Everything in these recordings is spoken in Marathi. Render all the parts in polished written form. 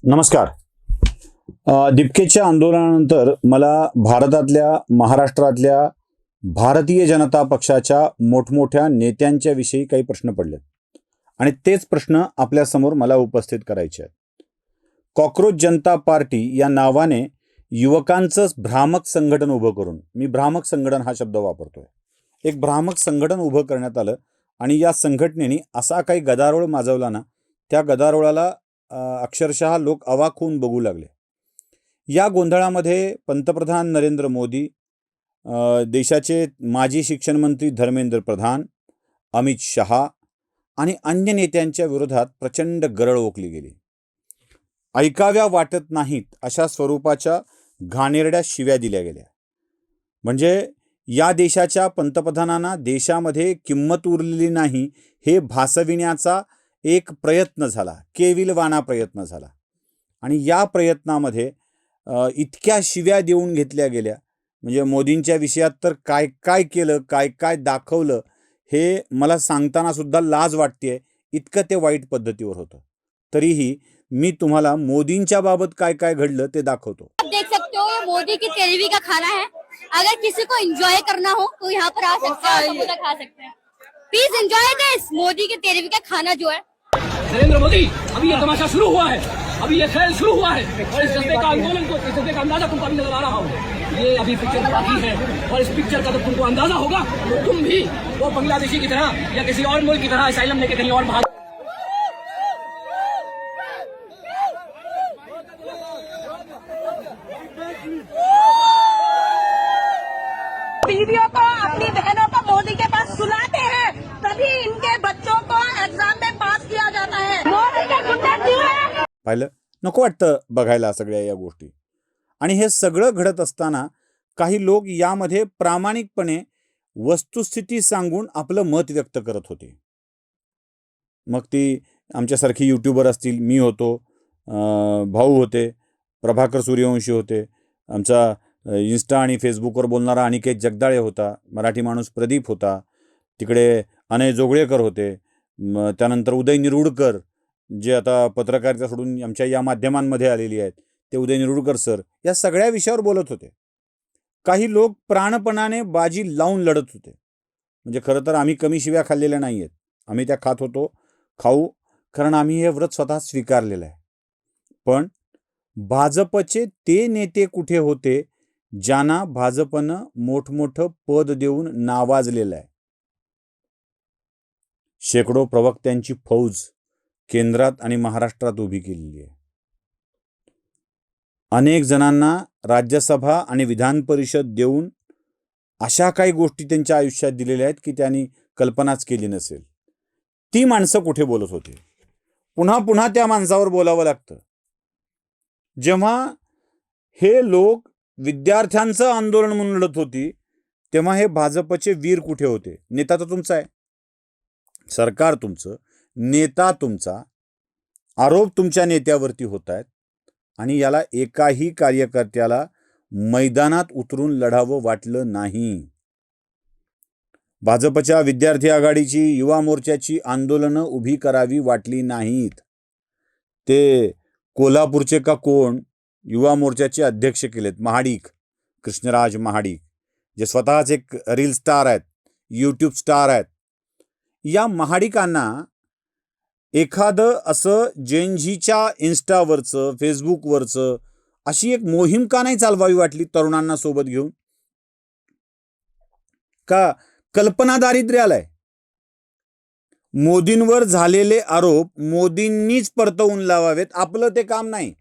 नमस्कार. दीपकेच्या आंदोलनानंतर मला भारतातल्या महाराष्ट्रातल्या भारतीय जनता पक्षाच्या मोठमोठ्या नेत्यांच्या विषयी काही प्रश्न पडले आणि तेच प्रश्न आपल्यासमोर मला उपस्थित करायचे आहेत. कॉकरोच जनता पार्टी या नावाने युवकांचं भ्रामक संघटन उभं करून, मी भ्रामक संघटन हा शब्द वापरतोय, एक भ्रामक संघटन उभं करण्यात आलं आणि या संघटनेने असा काही गदारोळ माजवला ना, त्या गदारोळाला अक्षरशः लोक अवाक होऊन बघू लागले. या गोंधळामध्ये पंतप्रधान नरेंद्र मोदी, देशाचे माजी शिक्षण मंत्री धर्मेंद्र प्रधान, अमित शहा आणि अन्य नेत्यांच्या विरोधात प्रचंड गरळ ओकली गेली. ऐकाव्या वाटत नाहीत अशा स्वरूपाच्या घाणेरड्या शिव्या दिल्या गेल्या. म्हणजे या देशाच्या पंतप्रधानांना देशामध्ये किंमत उरलेली नाही हे भासविण्याचा एक प्रयत्न झाला, केविलवाणा प्रयत्न झाला. आणि या प्रयत्नामध्ये इतक्या शिव्या देऊन घेतल्या गेल्या, म्हणजे मोदींच्या विषयात तर काय काय केलं, काय काय दाखवलं हे मला सांगताना सुद्धा लाज वाटते, इतकं ते वाईट पद्धतीवर होतं. तरीही मी तुम्हाला मोदींच्या बाबत काय काय घडलं ते दाखवतो. आप देख सकते हो, ये मोदी की तेरहवीं का खाना है. अगर किसी को एंजॉय करना हो तो यहाँ पर आ सकते हैं, समोसा खा सकते हैं. प्लीज एंजॉय दिस मोदी की तेरहवीं का खाना जो है. नरेंद्र मोदी, अभी ये तमाशा शुरू हुआ है, अभी ये खेल शुरू हुआ है और इस जज्बे का आंदोलन को, इस जज्बे का अंदाजा तुमको अभी नजर आ रहा होगा. ये अभी पिक्चर बाकी है और इस पिक्चर का जब तुमको अंदाजा होगा तो तुम भी वो बांग्लादेशी की तरह या किसी और मुल्क की तरह असाइलम लेके कहीं और भाग. बीवियों को, अपनी बहनों को मोदी के पास सुलाते हैं, तभी इनके बच्चों को एग्जाम में पास किया जाता है. मोदी का गुंडा क्यों है? पाहिलं, नको वाटतं बघायला सगळ्या या गोष्टी. आणि हे सगळं घडत असताना काही लोक यामध्ये प्रामाणिकपणे वस्तुस्थिती सांगून आपलं मत व्यक्त करत होते. मग ती आमच्यासारखी यूट्यूबर असतील, मी होतो, भाऊ होते, प्रभाकर सूर्यवंशी होते, आमचा इन्स्टा आणि फेसबुकवर बोलणारा अनिकेत जगदाळे होता, मराठी माणूस प्रदीप होता, तिकडे अनय जोगळेकर होते, त्यानंतर उदय निरुडकर, जे आता पत्रकारिता सोडून आमच्या या माध्यमांमध्ये आलेली आहेत, ते उदय निरुडकर सर, या सगळ्या विषयावर बोलत होते. काही लोक प्राणपणाने बाजी लावून लढत होते. म्हणजे खरं तर आम्ही कमी शिव्या खाल्लेल्या नाही आहेत, आम्ही त्या खात होतो, खाऊ, कारण आम्ही हे व्रत स्वतः स्वीकारलेलं आहे. पण भाजपचे ते नेते कुठे होते ज्यांना भाजपनं मोठमोठं पद देऊन नावाजलेलं आहे. शेकडो प्रवक्त्यांची फौज केंद्रात आणि महाराष्ट्रात उभी केलेली आहे. अनेक जणांना राज्यसभा आणि विधान परिषद देऊन अशा काही गोष्टी त्यांच्या आयुष्यात दिलेल्या आहेत की त्यांनी कल्पनाच केली नसेल. ती माणसं कुठे बोलत होते? पुन्हा पुन्हा त्या माणसावर बोलावं लागतं. जेव्हा हे लोक विद्यार्थ्यांचं आंदोलन म्हणून लढत होती, तेव्हा हे भाजपचे वीर कुठे होते? नेता तर तुमचा आहे, सरकार तुमचं, नेता तुमचा, आरोप तुमच्या नेत्यावरती होत आहेत आणि याला एकाही कार्यकर्त्याला मैदानात उतरून लढावं वाटलं नाही. भाजपच्या विद्यार्थी आघाडीची, युवा मोर्चाची आंदोलनं उभी करावी वाटली नाहीत. ते कोल्हापूरचे का कोण युवा मोर्चाचे अध्यक्ष केलेत, महाडिक, कृष्णराज महाडिक, जे स्वतःच एक रील स्टार आहेत, यूट्यूब स्टार आहेत. या महाडिकांना एखादं असं जेनझीच्या इन्स्टावरचं, फेसबुकवरचं अशी एक मोहीम का नाही चालवावी वाटली तरुणांना सोबत घेऊन? का कल्पना दारिद्र्य आलंय? मोदींवर झालेले आरोप मोदींनीच परतवून लावावेत, आपलं ते काम नाही.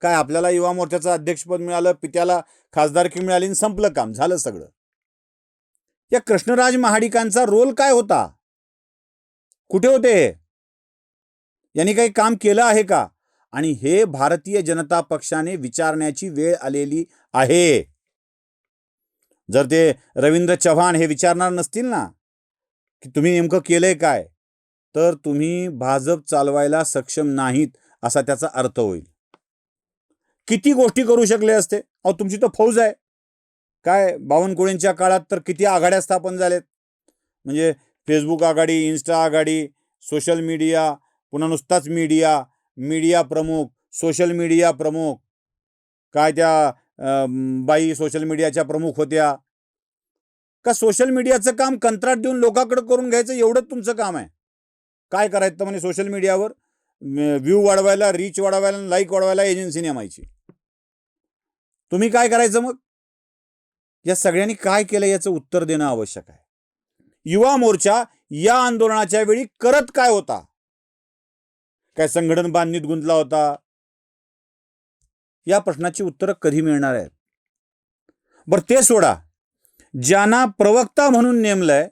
काय आपल्याला युवा मोर्चाचं अध्यक्षपद मिळालं, पित्याला खासदारकी मिळाली आणि संपलं काम, झालं सगळं. या कृष्णराज महाडिकांचा रोल काय होता? कुठे होते? यांनी काही काम केलं आहे का? आणि हे भारतीय जनता पक्षाने विचारण्याची वेळ आलेली आहे. जर ते रवींद्र चव्हाण हे विचारणार नसतील ना की तुम्ही नेमकं केलंय काय, तर तुम्ही भाजप चालवायला सक्षम नाहीत असा त्याचा अर्थ होईल. किती गोष्टी करू शकले असते. अहो, तुमची तर फौज आहे. काय बावनकुळेंच्या काळात तर किती आघाड्या स्थापन झाल्यात. म्हणजे फेसबुक आघाडी, इन्स्टा आघाडी, सोशल मीडिया, पुन्हा नुसताच मीडिया, मीडिया प्रमुख, सोशल मीडिया प्रमुख, काय त्या बाई सोशल मीडियाच्या प्रमुख होत्या का? सोशल मीडियाचं काम कंत्राट देऊन लोकांकडे करून घ्यायचं एवढंच तुमचं काम आहे? काय करायचं म्हणे सोशल मीडियावर व्ह्यू वाढवायला, रीच वाढवायला, लाईक वाढवायला एजन्सी नेमायची. तुम्ही काय करायचं मग? या सगळ्यांनी काय केलं याचं उत्तर देणं आवश्यक आहे. युवा मोर्चा या आंदोलनाच्या वेळी करत काय होता? काय संघटन बांधणीत गुंतला होता? या प्रश्नाची उत्तरं कधी मिळणार आहेत? बरं ते सोडा, ज्यांना प्रवक्ता म्हणून नेमलंय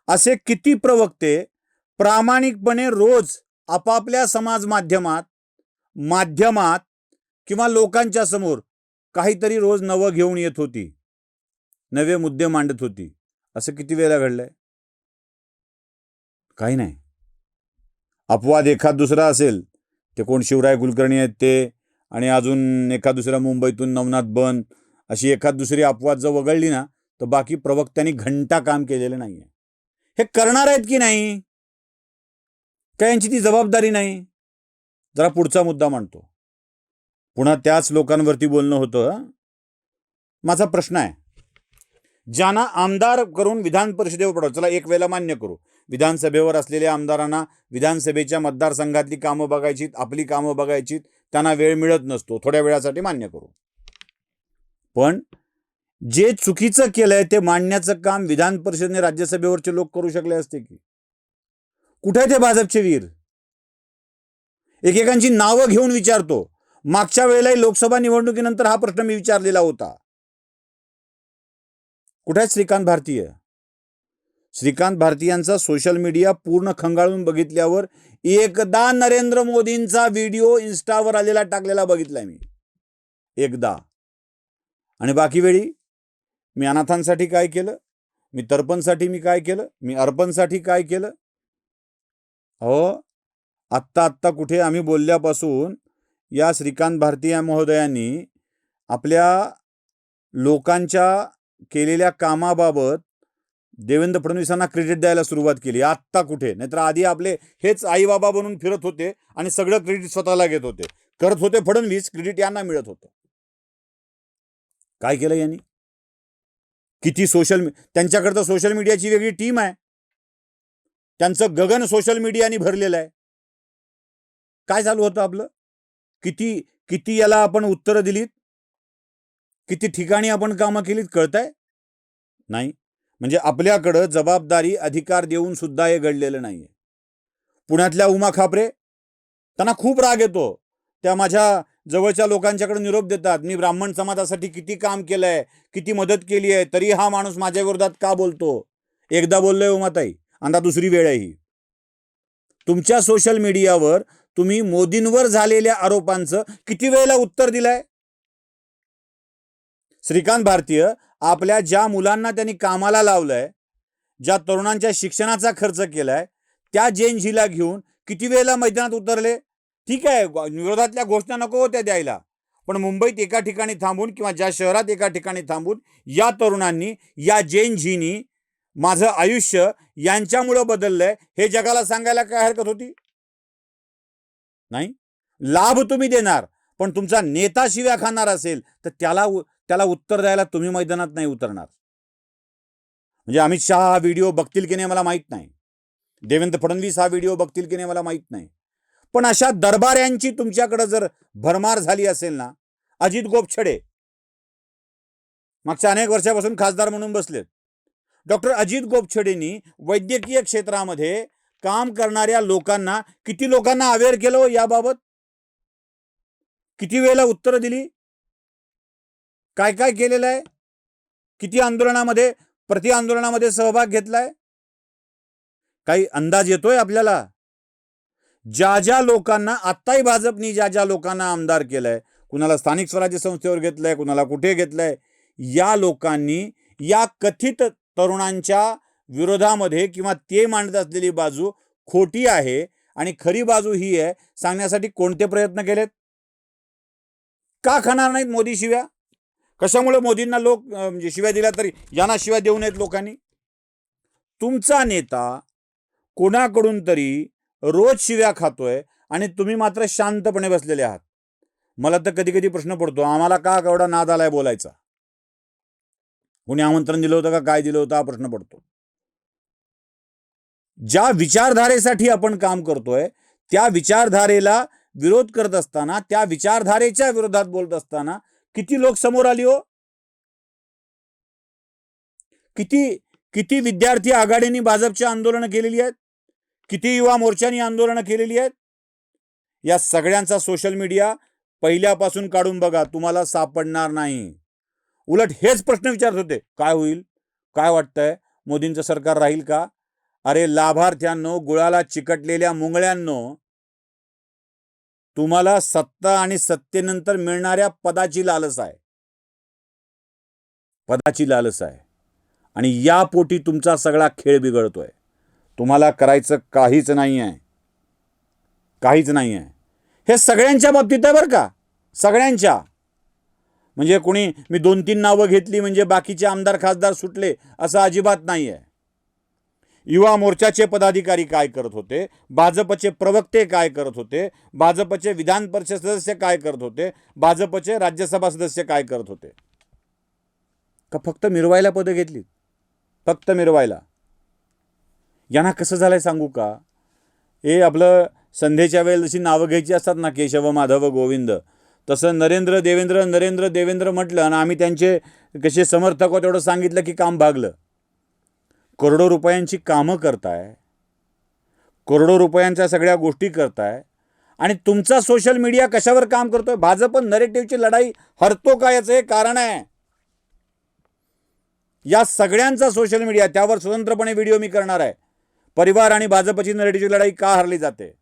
असे किती प्रवक्ते प्रामाणिकपणे रोज आपापल्या समाज माध्यमात किंवा लोकांच्या समोर काहीतरी रोज नवं घेऊन येत होती, नवे मुद्दे मांडत होती? असं किती वेळा घडलंय? काही नाही. अपवाद एखाद दुसरा असेल, ते कोण शिवराय कुलकर्णी आहेत ते, आणि अजून एखाद दुसरा मुंबईतून नवनाथ बन, अशी एखाद दुसरी अपवाद जर वगळली ना, तर बाकी प्रवक्त्यांनी घंटा काम केलेलं नाहीये. हे करणार आहेत की नाही? काय यांची ती जबाबदारी नाही? जरा पुढचा मुद्दा मांडतो. पुन्हा त्याच लोकांवरती बोलणं होतं. माझा प्रश्न आहे, ज्यांना आमदार करून विधान परिषदेवर पडवलं, चला एक वेळेला मान्य करू, विधानसभेवर असलेल्या आमदारांना विधानसभेच्या मतदारसंघातली कामं बघायचीत, आपली कामं बघायचीत, त्यांना वेळ मिळत नसतो, थोड्या वेळासाठी मान्य करू. पण जे चुकीचं केलंय ते मांडण्याचं काम विधान परिषदेने राज्यसभेवरचे लोक करू शकले असते की? कुठे ते भाजपचे वीर? एकेकांची नावं घेऊन विचारतो. मागच्या वेळेलाही लोकसभा निवडणुकीनंतर हा प्रश्न मी विचारलेला होता. कुठे आहेत श्रीकांत भारतीय? श्रीकांत भारतीयांचा सोशल मीडिया पूर्ण खंगाळून बघितल्यावर एकदा नरेंद्र मोदींचा व्हिडिओ इन्स्टावर आलेला टाकलेला बघितलाय मी, एकदा. आणि बाकी वेळी मी अनाथांसाठी काय केलं, मी तर्पणसाठी मी काय केलं, मी अर्पणसाठी काय केलं. हो, आत्ता कुठे आम्ही बोलल्यापासून या श्रीकांत भारतीय महोदयांनी आपल्या लोकांच्या केलेल्या कामाबाबत देवेंद्र फडणवीसांना क्रेडिट द्यायला सुरुवात केली. आत्ता कुठे? नाहीतर आधी आपले हेच आई बाबा बनून फिरत होते आणि सगळं क्रेडिट स्वतःला घेत होते, करत होते फडणवीस, क्रेडिट यांना मिळत होतं. काय केलं यांनी? किती त्यांच्याकडे सोशल मीडियाची वेगळी टीम आहे, त्यांचं गगन सोशल मीडियाने भरलेलं आहे. काय चालू होतं आपलं? किती याला आपण उत्तरं दिलीत, किती ठिकाणी आपण कामं केलीत, कळतंय? नाही. म्हणजे आपल्याकडं जबाबदारी अधिकार देऊन सुद्धा हे घडलेलं नाहीये. पुण्यातल्या उमा खापरे, त्यांना खूप राग येतो. त्या माझ्या जवळच्या लोकांच्याकडे निरोप देतात, मी ब्राह्मण समाजासाठी किती काम केलंय, किती मदत केली आहे, तरी हा माणूस माझ्या विरोधात का बोलतो? एकदा बोललोय उमाताई, आता दुसरी वेळ आहे ही. तुमच्या सोशल मीडियावर तुम्ही मोदींवर झालेल्या आरोपांचं किती वेळेला उत्तर दिलंय? श्रीकांत भारतीय आपल्या ज्या मुलांना त्यांनी कामाला लावलंय, ज्या तरुणांच्या शिक्षणाचा खर्च केलाय, त्या जैनजीला घेऊन किती वेळेला मैदानात उतरले? ठीक आहे, विरोधातल्या घोषणा नको होत्या द्यायला, पण मुंबईत एका ठिकाणी थांबून किंवा ज्या शहरात एका ठिकाणी थांबून या तरुणांनी, या जैनजीनी माझं आयुष्य यांच्यामुळं बदललंय हे जगाला सांगायला काय हरकत होती? नाही. लाभ तुम्ही देणार, पण तुमचा नेता शिव्या खाणार असेल तर त्याला उत्तर द्यायला तुम्ही मैदानात नाही उतरणार. म्हणजे अमित शहा हा व्हिडिओ बघतील की नाही मला माहित नाही, देवेंद्र फडणवीस हा व्हिडिओ बघतील की नाही मला माहित नाही, पण अशा दरबाऱ्यांची तुमच्याकडे जर भरमार झाली असेल ना, अजित गोपछडे मागच्या अनेक वर्षापासून खासदार म्हणून बसलेत. डॉक्टर अजित गोपछडेंनी वैद्यकीय क्षेत्रामध्ये काम करणाऱ्या लोकांना, किती लोकांना अवेअर केलं याबाबत? किती वेळेला उत्तरं दिली? काय काय केलेलं आहे? किती आंदोलनामध्ये, प्रति आंदोलनामध्ये सहभाग घेतलाय? काही अंदाज येतोय आपल्याला? ज्या लोकांना आत्ताही भाजपनी ज्या लोकांना आमदार केलंय, कुणाला स्थानिक स्वराज्य संस्थेवर घेतलंय, कुणाला कुठे घेतलंय, या लोकांनी या कथित तरुणांच्या विरोधामध्ये किंवा ते मांडत असलेली बाजू खोटी आहे आणि खरी बाजू ही आहे सांगण्यासाठी कोणते प्रयत्न केलेत? का खाणार नाहीत मोदी शिव्या? कशामुळे मोदींना लोक म्हणजे शिव्या दिल्या तरी यांना शिव्या देऊ नयेत लोकांनी? तुमचा नेता कोणाकडून तरी रोज शिव्या खातोय आणि तुम्ही मात्र शांतपणे बसलेले आहात. मला तर कधी कधी प्रश्न पडतो, आम्हाला का एवढा नाद आलाय बोलायचा? कोणी आमंत्रण दिलं होतं का, काय दिलं होतं, हा प्रश्न पडतो. ज्या विचारधारेसाठी आपण काम करतोय त्या विचारधारेला विरोध करत असताना, त्या विचारधारेच्या विरोधात बोलत असताना किती लोक समोर आली हो? किती विद्यार्थी आघाडींनी भाजपची आंदोलनं केलेली आहेत, किती युवा मोर्चांनी आंदोलनं केलेली आहेत. या सगळ्यांचा सोशल मीडिया पहिल्यापासून काढून बघा, तुम्हाला सापडणार नाही. उलट हेच प्रश्न विचारत होते, काय होईल, काय वाटतंय, मोदींचं सरकार राहील का? अरे लाभार्थ्यांनो, गुळाला चिकटलेल्या मुंगळ्यांनो, तुम्हाला सत्ता आणि सत्तेनंतर मिळणाऱ्या पदाची लालस आहे, पदाची लालस आहे. आणि या पोटी तुमचा सगळा खेळ बिघडतोय. तुम्हाला करायचं काहीच नाही आहे, काहीच नाही आहे. हे सगळ्यांच्या बाबतीत आहे बरं का, सगळ्यांच्या. म्हणजे कोणी मी 2-3 नावं घेतली म्हणजे बाकीचे आमदार खासदार सुटले असं अजिबात नाही आहे. युवा मोर्चाचे पदाधिकारी काय करत होते, भाजपचे प्रवक्ते काय करत होते, भाजपचे विधान परिषद सदस्य काय करत होते, भाजपचे राज्यसभा सदस्य काय करत होते? का फक्त मिरवायला पदं घेतली, फक्त मिरवायला? यांना कसं झालंय सांगू का, हे आपलं संध्येच्या वेळेला जशी नावं घ्यायची असतात ना, केशव माधव गोविंद, तसं नरेंद्र देवेंद्र म्हटलं आणि आम्ही त्यांचे कसे समर्थक आहोत एवढं सांगितलं की काम भागलं. करोडो रुपयांची कामं करताय, करोडो रुपयांच्या सगळ्या गोष्टी करताय, आणि तुमचा सोशल मीडिया कशावर काम करतोय? भाजप नरेटिव्हची लढाई हरतो का याचं हे कारण आहे. या सगळ्यांचा सोशल मीडिया, त्यावर स्वतंत्रपणे व्हिडिओ मी करणार आहे, परिवार आणि भाजपची नरेटिव्हची लढाई का हरली जाते.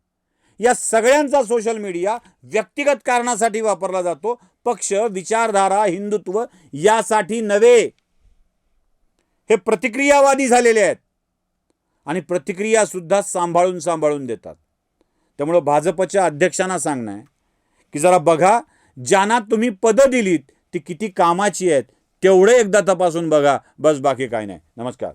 या सगळ्यांचा सोशल मीडिया व्यक्तिगत कारणासाठी वापरला जातो, पक्ष, विचारधारा, हिंदुत्व यासाठी नव्हे. हे प्रतिक्रियावादी झालेले आहेत आणि प्रतिक्रिया सुद्धा सांभाळून देतात. त्यामुळे भाजपच्या अध्यक्षांना सांगणं आहे की जरा बघा, ज्यांना तुम्ही पदं दिलीत ती किती कामाची आहेत, तेवढं एकदा तपासून बघा, बस, बाकी काय नाही. नमस्कार.